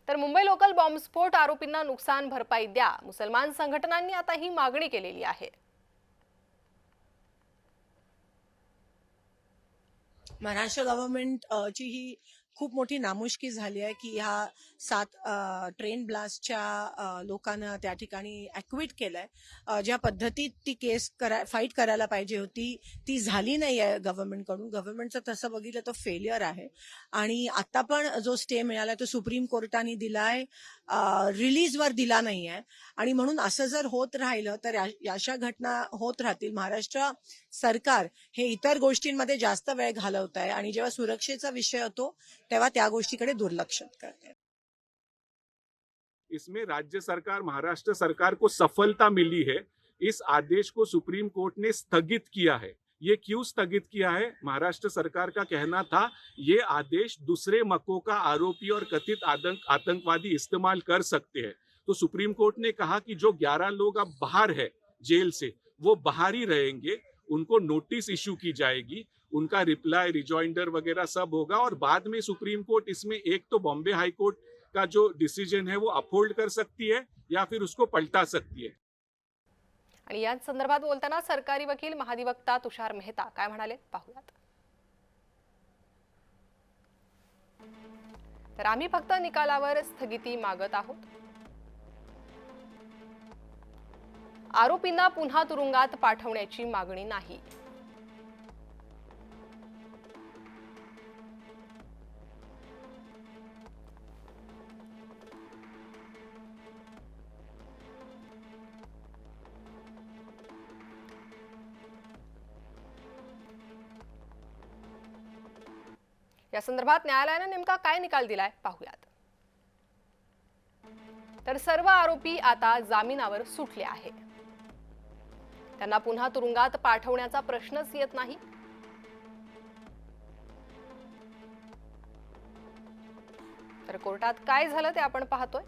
तर मुंबई लोकल बॉम्बस्फोट आरोपींना नुकसान भरपाई द्या, मुसलमान संघटनांनी आता ही मागणी केलेली आहे। महाराष्ट्र गव्हर्नमेंट ची ही खूप मोठी नामुष्की झाली आहे की ह्या 7 ट्रेन ब्लास्टच्या लोकांना त्या ठिकाणी ॲक्विट केलंय। ज्या पद्धतीत ती केस फाईट करायला पाहिजे होती ती झाली नाही आहे गव्हर्नमेंटकडून। गव्हर्नमेंटचं तसं बघितलं तर फेलियर आहे आणि आता पण जो स्टे मिळाला तो सुप्रीम कोर्टाने दिलाय, रिलीजवर दिला नाही आहे आणि म्हणून असं जर होत राहिलं तर अशा घटना होत राहतील। महाराष्ट्र सरकार हे इतर गोष्टींमध्ये जास्त वेळ घालवत आहे आणि जेव्हा सुरक्षेचा विषय होतो तेव्हा त्या गोष्टीकडे दुर्लक्ष करते। इसमें राज्य सरकार, महाराष्ट्र सरकार को सफलता मिली है। इस आदेश को सुप्रीम कोर्ट ने स्थगित किया है। ये क्यों स्थगित किया है? महाराष्ट्र सरकार का कहना था ये आदेश दूसरे मको का आरोपी और कथित आतंकवादी इस्तेमाल कर सकते हैं। तो सुप्रीम कोर्ट ने कहा कि जो 11 लोग अब बाहर है जेल से, वो बाहर ही रहेंगे, उनको नोटिस इशू की जाएगी, उनका रिप्लाई, रिजॉइंडर वगैरह सब होगा और बाद में सुप्रीम कोर्ट इसमें एक तो बॉम्बे हाई कोर्ट का जो डिसीजन है वो अपहोल्ड कर सकती है या फिर उसको पलटा सकती है। आणि याच संदर्भात बोलताना सरकारी वकील महाधिवक्ता तुषार मेहता काय म्हणाले पाहूयात। तर आम्ही फक्त निकालावर स्थगिती मागत आहोत। आरोपींना पुन्हा तुरुंगात पाठवण्याची मागणी नाही। या संदर्भात न्यायालयाने नेमका काय निकाल दिलाय पाहूयात। तर सर्व आरोपी आता जामिनावर सुटले आहे। त्यांना पुन्हा तुरुंगात पाठवण्याचा प्रश्नच येत नाही। तर कोर्टात काय झालं ते आपण पाहतोय।